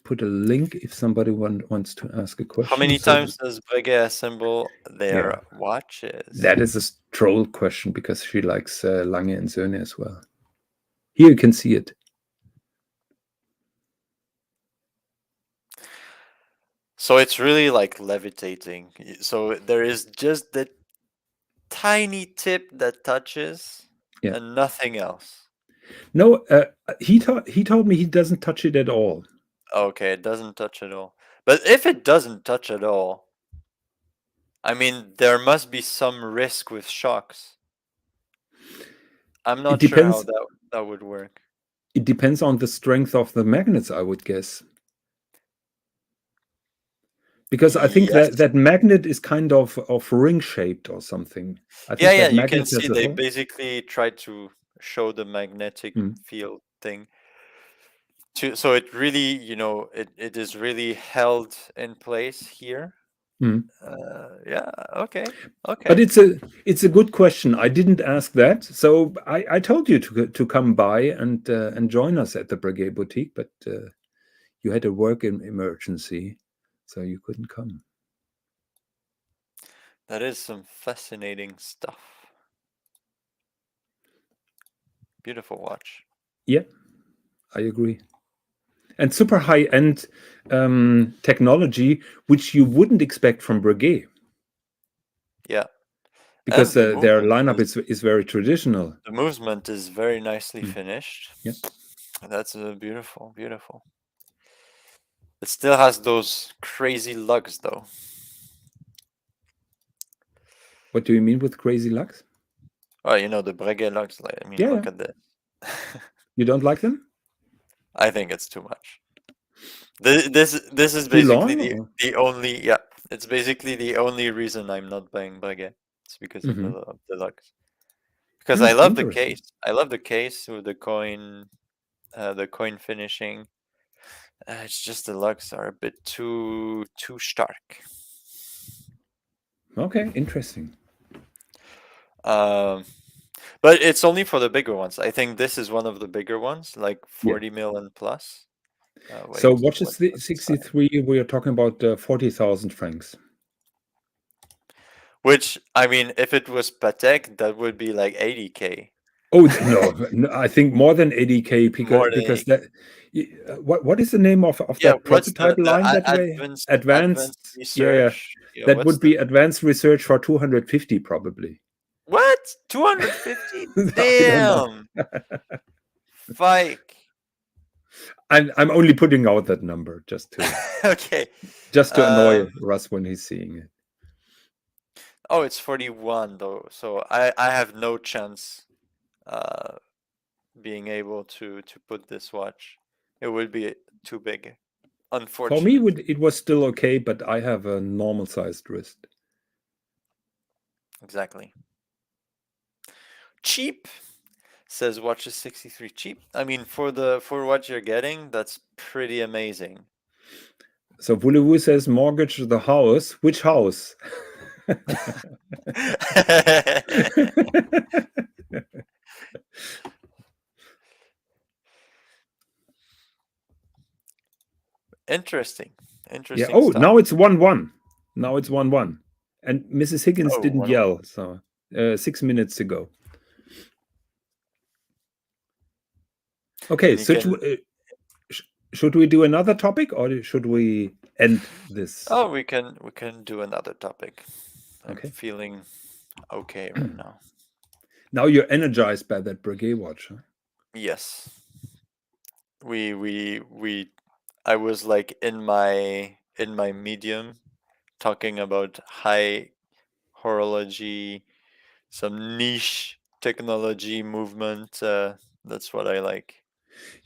put a link if somebody wants to ask a How question. many So times does Breguet assemble yeah, their watches? that is a troll question because she likes Lange and Söhne as well. Here you can see it. So it's really like levitating. So there is just the tiny tip that touches Yeah. and nothing else. No, he told me he doesn't touch it at all. Okay, it doesn't touch at all. But if it doesn't touch at all, I mean, there must be some risk with shocks. I'm It not sure how depends. that would work. It depends on the strength of the magnets, I would guess. Because I think Yes. that magnet is kind of ring shaped or something. I Yeah, think yeah, that you can magnet see has a they hole. basically try to show the magnetic Mm, field thing. So it really, it is really held in place here. mm. Yeah, okay, But okay. it's a good question. I didn't ask that, so I told you to come by and join us at the Breguet Boutique, but you had a work emergency, so you couldn't come. That is some fascinating stuff. Beautiful watch. Yeah, I agree. And super high-end technology, which you wouldn't expect from Breguet, Yeah. because And the their movement lineup is is very traditional. the movement is very nicely Mm, finished. yeah. That's beautiful, beautiful. It still has those crazy lugs though. What do you mean with crazy lugs? Oh, the Breguet lugs. Like, I mean, Yeah, yeah. look at this. You don't like them? I think it's too much. This is Too basically long? the Or? the only yeah. It's basically the only reason I'm not buying Breguet. It's because of Hmm. the lugs. Because I Hmm, love the interesting. case. I love the case with the coin finishing. It's just the lugs are a bit too stark. Okay, interesting. Um, but it's only for the bigger ones. I think this is one of the bigger ones, like Yeah. 40 mil and plus. So Wait, watch what's the the size? 63. We are talking about 40,000 francs. Which I mean, if it was Patek, that would be like 80K. Oh no, no, I think more than 80K More than because 80K. that. What is the name of Yeah, that what's prototype line that way? advanced Advanced. Yeah, yeah. research? Yeah, That what's would be advanced research for 250 probably. what? 250? I don't know. Damn. Fike. I'm only putting out that number Okay. just to annoy Um Russ when he's seeing it. oh, it's 41 though. So I have no chance uh being able to put this watch. It would be too big, For me, unfortunately. it was still okay, but I have a normal sized wrist. Exactly. Cheap, says watch is 63 cheap. I mean, for what you're getting, that's pretty amazing. So Voulez-vous says mortgage the house. Which house? Interesting. Yeah. Interesting Oh, stuff. now it's 1-1. Now it's 1-1. And Mrs. Higgins Oh, didn't yell. So 6 minutes to go. Okay. and you So can should we do another topic or should we end this? oh we can do another topic. I'm Okay. feeling okay right now. Now you're energized by that Breguet watch. Huh? Yes. We I was like in my medium talking about high horology, some niche technology movement. That's what I like.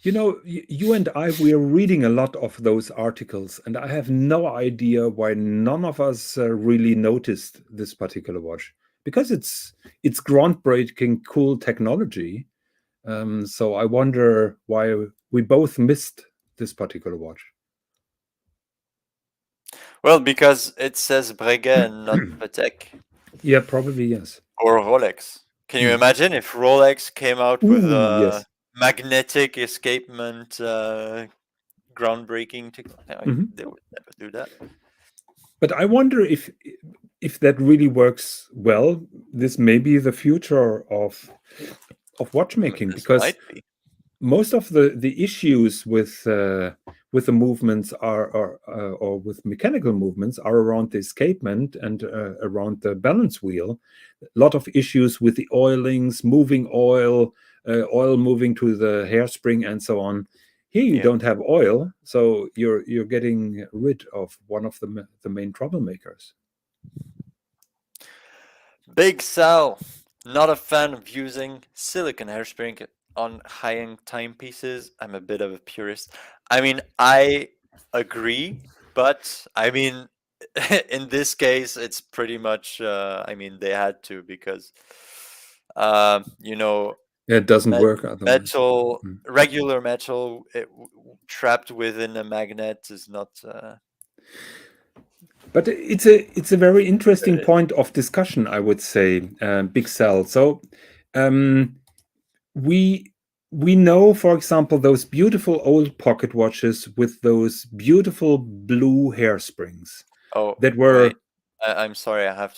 You know, you and I, we are reading a lot of those articles, and I have no idea why none of us really noticed this particular watch because it's groundbreaking, cool technology. So I wonder why we both missed this particular watch. Well, because it says Breguet and not Patek Yeah, probably yes. or Rolex. Can you Hmm. imagine if Rolex came out with Ooh, a yes. magnetic escapement groundbreaking technology? Hmm. They would never do that. But I wonder if that really works well. This may be the future of watchmaking This because might be. most of the issues with the movements are or with mechanical movements are around the escapement and around the balance wheel. A lot of issues with the oilings, moving oil, oil moving to the hairspring and so on. Here you Yeah. don't have oil, so you're getting rid of one of the main troublemakers. Big Sal. Not a fan of using silicon hairspring on high-end timepieces. I'm a bit of a purist. I mean, I agree, but I mean, in this case, it's pretty much. I mean, they had to because, you know, It doesn't work otherwise. metal, Mm. regular metal, trapped within a magnet is not. But it's a very interesting point of discussion, I would say, Big Cell. So we know, for example, those beautiful old pocket watches with those beautiful blue hairsprings Oh, that wait. were I'm sorry. I have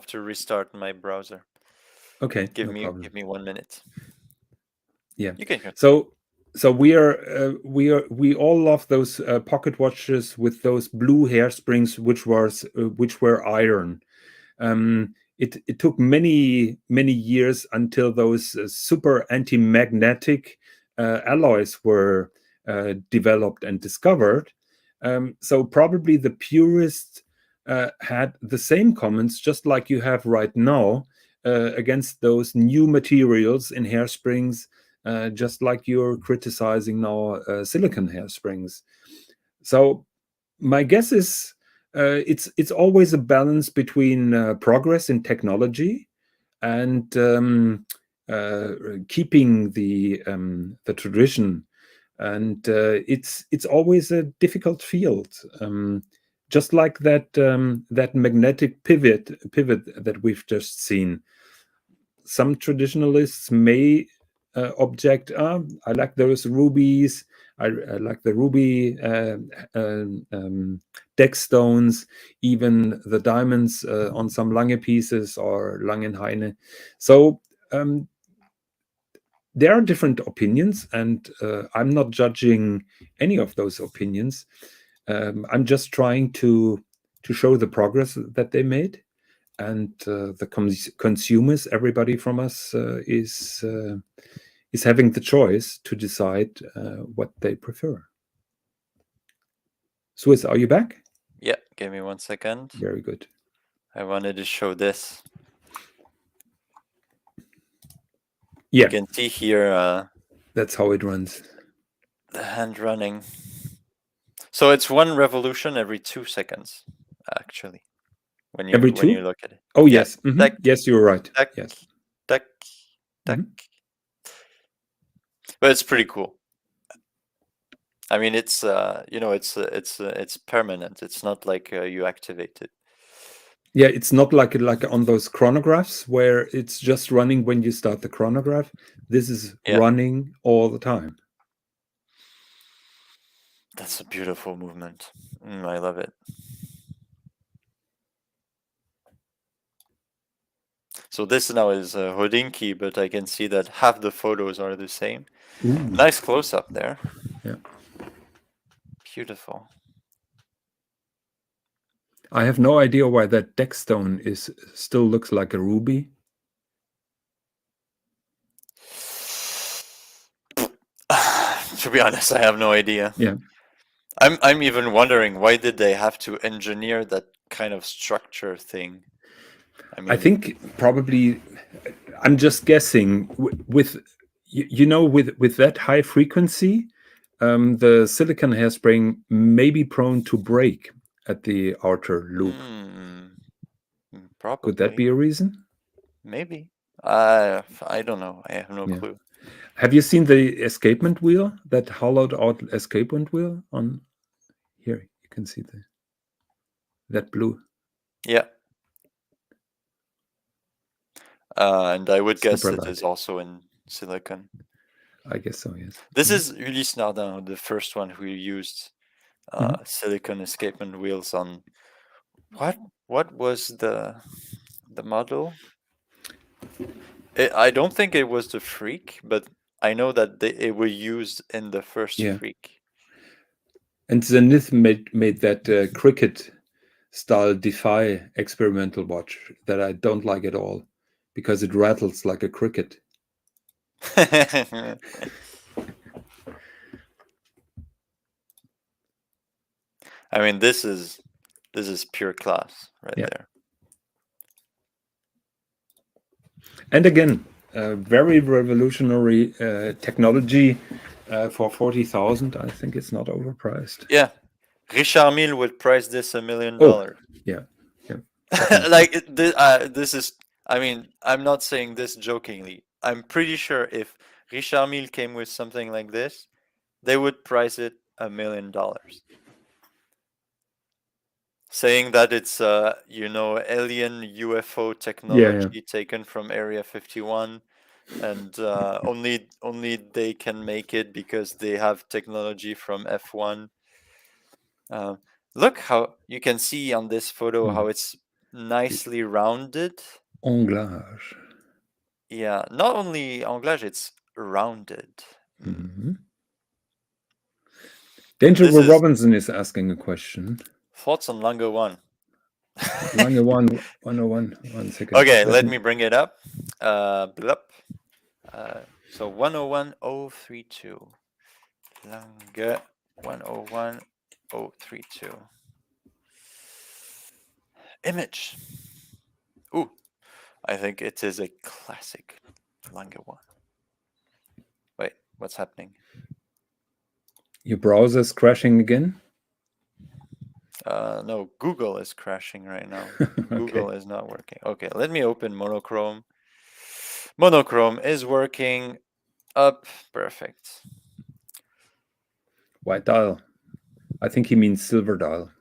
to restart my browser. okay, Give no me problem. 1 minute. Yeah. You can continue. So we all love those pocket watches with those blue hairsprings, which were iron. It took many years until those super anti-magnetic alloys were developed and discovered. So probably the purists had the same comments, just like you have right now, against those new materials in hairsprings, just like you're criticizing now silicon hairsprings. So my guess is it's always a balance between progress in technology and keeping the tradition, and it's always a difficult field. Just like that magnetic pivot that we've just seen. Some traditionalists may object, I like those rubies, I like the ruby deck stones, even the diamonds on some Lange pieces or Langenhaine. So there are different opinions, and I'm not judging any of those opinions. I'm just trying to show the progress that they made, and the consumers, everybody from us, is having the choice to decide what they prefer. Swis, are you back? Yeah, give me 1 second. Very good. I wanted to show this. Yeah, You can see here that's how it runs. the hand running. So it's one revolution every 2 seconds, actually. When Every you two? look at it. Oh, Yeah. yes. Mm-hmm. Tac, Yes, you're right. tac, Yes. tac, tac. Mm-hmm. But it's pretty cool. I mean, it's it's permanent. It's not like you activate it. Yeah, it's not like on those chronographs where it's just running when you start the chronograph. This is running all the time. That's a beautiful movement. I love it. So this now is Hodinki, but I can see that half the photos are the same. Ooh. Nice close up there. Yeah. Beautiful. I have no idea why that deck stone still looks like a ruby. To be honest, I have no idea. Yeah. I'm even wondering, why did they have to engineer that kind of structure thing? I think probably, I'm just guessing, with that high frequency, the silicon hairspring may be prone to break at the outer loop. Probably. Could that be a reason? Maybe. I don't know. I have no clue. Have you seen the escapement wheel, that hollowed out escapement wheel on here? You can see that blue. Yeah. And I would guess Super it is light. also in silicon. I guess so, yes. This is Ulysse Nardin, the first one who used silicon escapement wheels on what was the model? I don't think it was the Freak, but I know that it was used in the first Freak. And Zenith made that cricket style Defy experimental watch that I don't like at all, because it rattles like a cricket. I mean, this is pure class right Yeah. there. And again, very revolutionary technology for 40,000. I think it's not overpriced. Yeah, Richard Mille would price this $1 million. Oh, yeah, yeah. Like this is. I mean, I'm not saying this jokingly. I'm pretty sure if Richard Mille came with something like this, they would price it $1 million. Saying that it's alien UFO Yeah, technology taken from Area 51, and only they can make it because they have technology from F1. Look how you can see on this photo how it's nicely rounded. Anglage. Yeah, not only anglage, it's rounded. Danger This Will is Robinson is asking a question. thoughts on Lange 1. Lange 101. 1 second. Okay, let me bring it up. Blup. So 101032. Lange 101032. Image. Ooh, I think it is a classic Lange 1. Wait, what's happening? Your browser's crashing again? No, Google is crashing right now. Okay. Google is not working. Okay, let me open monochrome. Monochrome is working up. Perfect. White dial. I think he means silver dial.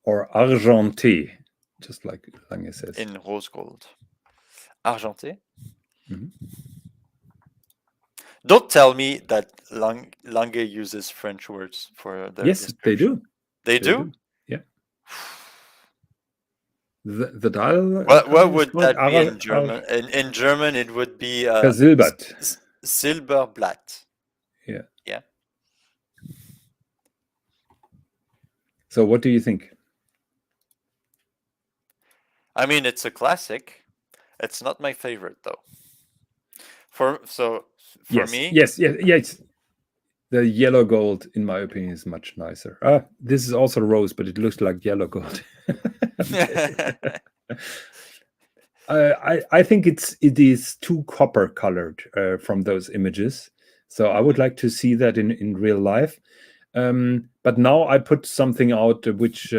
Or argenté, just like Lange says. In rose gold. Argenté? Don't tell me that Lange uses French words for their Yes, they description. do. They do? Yeah. The dial. What would that be in German? In German, it would be Versilbert. Silberblatt. Yeah. Yeah. So what do you think? I mean, it's a classic. It's not my favorite though. For me, yes. The yellow gold, in my opinion, is much nicer. This is also rose, but it looks like yellow gold. I think it is too copper colored from those images. So I would like to see that in real life. But now I put something out which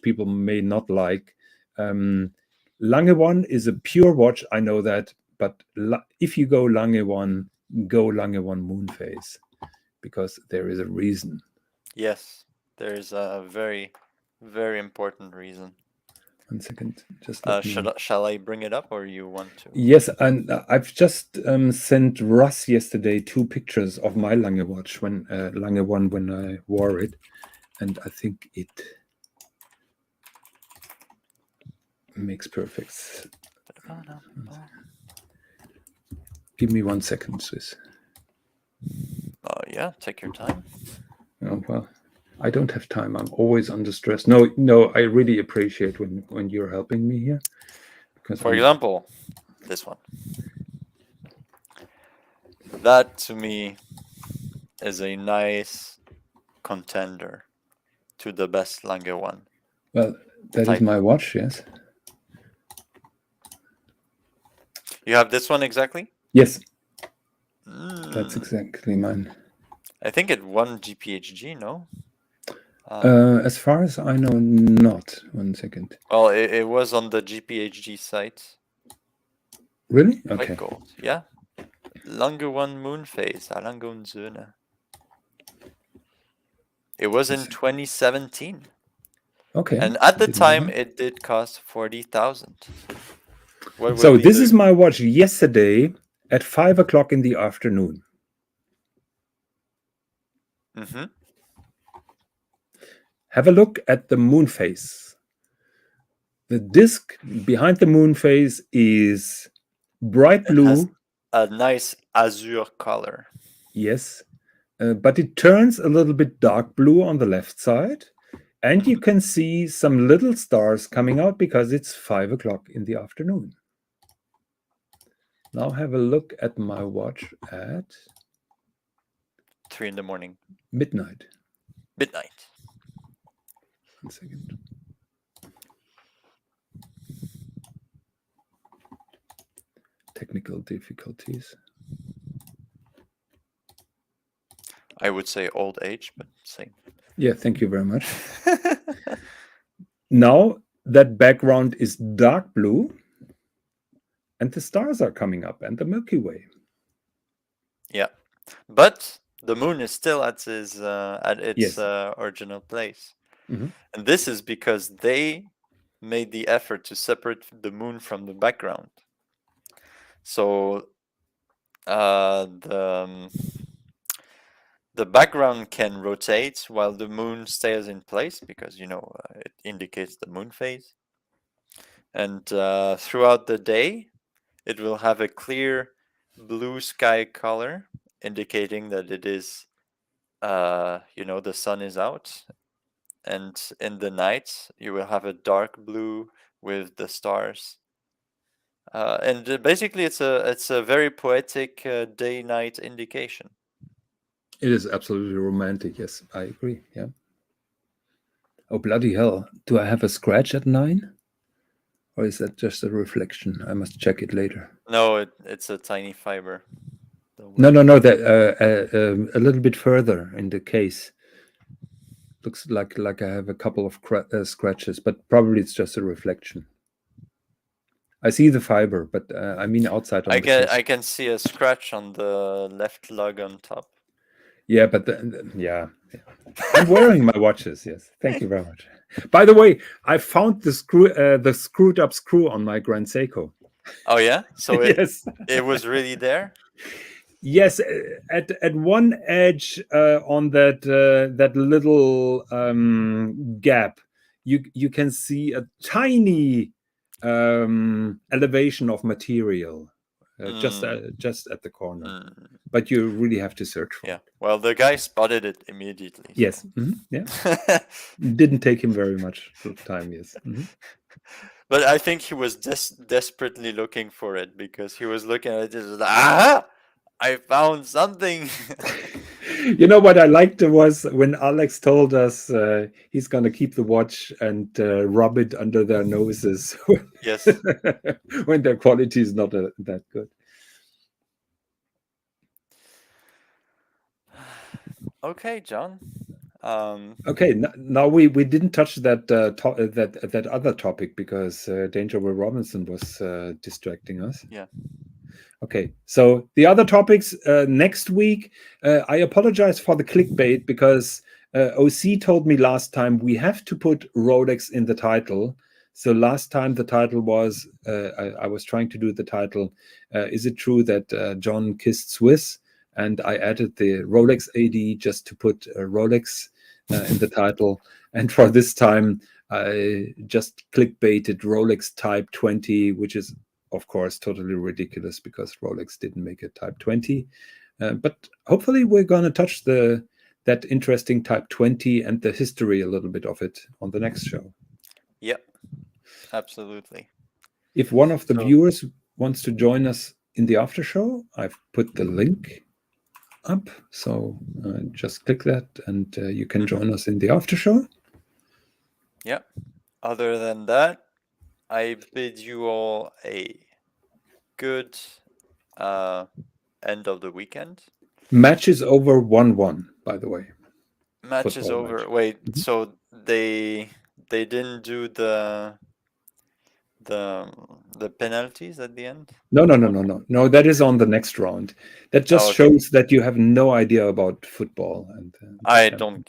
people may not like. Lange 1 is a pure watch, I know that. But if you go Lange 1 moon phase, because there is a reason. Yes, there's a very, very important reason. 1 second, just shall I bring it up, or you want to? Yes, and I've just sent Russ yesterday 2 pictures of my Lange watch when Lange 1 when I wore it, and I think it makes perfect. Give me 1 second, Swis. Yeah, take your time. Oh, well, I don't have time. I'm always under stress. No, I really appreciate when you're helping me here. Because for example, this one. That to me is a nice contender to the best Lange 1. Well, that is my watch, yes. You have this one exactly? Yes. That's exactly mine. I think it won GPHG, no? As far as I know, not. 1 second. Well, it was on the GPHG site. Really? Okay. White gold, yeah. Lange 1 moon phase, Lange und Söhne. It was in 2017. Okay. And at the time, it did cost 40,000. So this is my watch yesterday at 5 o'clock in the afternoon. Mm-hmm. Have a look at the moon phase. The disc behind the moon phase is bright blue. It has a nice azure color. Yes, but it turns a little bit dark blue on the left side. And you can see some little stars coming out because it's 5 o'clock in the afternoon. Now have a look at my watch at 3 in the morning. midnight. Midnight. 1 second. Technical difficulties. I would say old age, but same. Yeah, thank you very much. Now that background is dark blue, and the stars are coming up, and the Milky Way. Yeah, but the moon is still at its Yes. original place, Mhm. and this is because they made the effort to separate the moon from the background. So the background can rotate while the moon stays in place because it indicates the moon phase, and throughout the day it will have a clear blue sky color indicating that it is the sun is out, and in the night you will have a dark blue with the stars. And basically, it's a very poetic day-night indication. It is absolutely romantic. Yes, I agree. Yeah. Oh, bloody hell. Do I have a scratch at 9? Or is that just a reflection? I must check it later. No, it's a tiny fiber. No. That a little bit further in the case. Looks like I have a couple of scratches, but probably it's just a reflection. I see the fiber, but I mean outside on the case. I can see a scratch on the left lug on top. Yeah, but yeah. I'm wearing my watches. Yes, thank you very much. By the way, I found the screwed up screw on my Grand Seiko. Oh yeah, so Yes, it was really there. yes. At one edge on that little gap, you can see a tiny elevation of material just at the corner. But you really have to search for Yeah. it. Well, the guy spotted it immediately. Yes. So. Yeah. Didn't take him very much time. Yes. But I think he was desperately looking for it because he was looking at it and I found something. You know what I liked was when Alex told us he's going to keep the watch and rub it under their noses. Yes. When their quality is not that good. Okay, John. Okay, now we didn't touch that other topic because Danger Will Robinson was distracting us. Yeah. Okay, so the other topics next week. I apologize for the clickbait because OC told me last time we have to put Rolex in the title. So last time the title was, I was trying to do the title, is it true that John kissed Swiss? And I added the Rolex AD just to put Rolex in the title. And for this time, I just clickbaited Rolex Type 20, which is, of course, totally ridiculous because Rolex didn't make a Type 20. But hopefully we're going to touch that interesting Type 20 and the history a little bit of it on the next show. Yep, absolutely. If one of the viewers wants to join us in the after show, I've put the link up. So just click that and you can join us in the after show. Yep. Other than that, I bid you all a good end of the weekend. Match is over 1-1, by the way. Match is over. Match. Wait, so they didn't do the penalties at the end? No, that is on the next round. That just shows that you have no idea about football. And I don't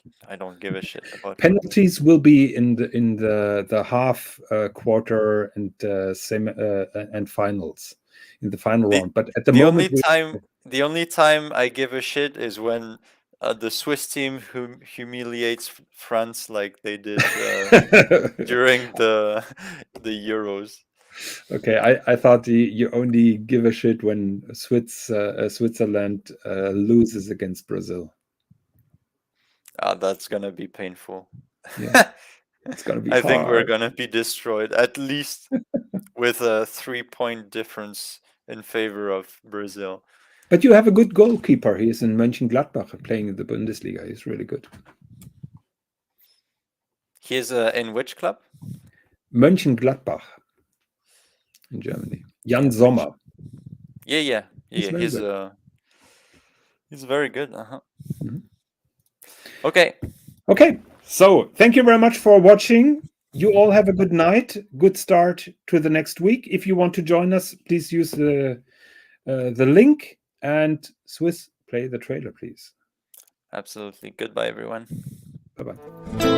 give a shit about penalties. Will be in the half, quarter, and and finals in the final round. But at the moment, the only time I give a shit is when the Swiss team humiliates France like they did during the Euros. Okay, I thought you only give a shit when Switzerland loses against Brazil. That's gonna be painful. Yeah, it's gonna be. I think we're gonna be destroyed, at least with a 3-point difference in favor of Brazil. But you have a good goalkeeper. He is in Mönchengladbach playing in the Bundesliga. He's really good. He is in which club? Mönchengladbach in Germany. Jan Sommer. Yeah. He's very good. He's very good. Mhm. Okay. So thank you very much for watching. You all have a good night. Good start to the next week. If you want to join us, please use the link. And Swis, play the trailer, please. Absolutely. Goodbye, everyone. Bye-bye.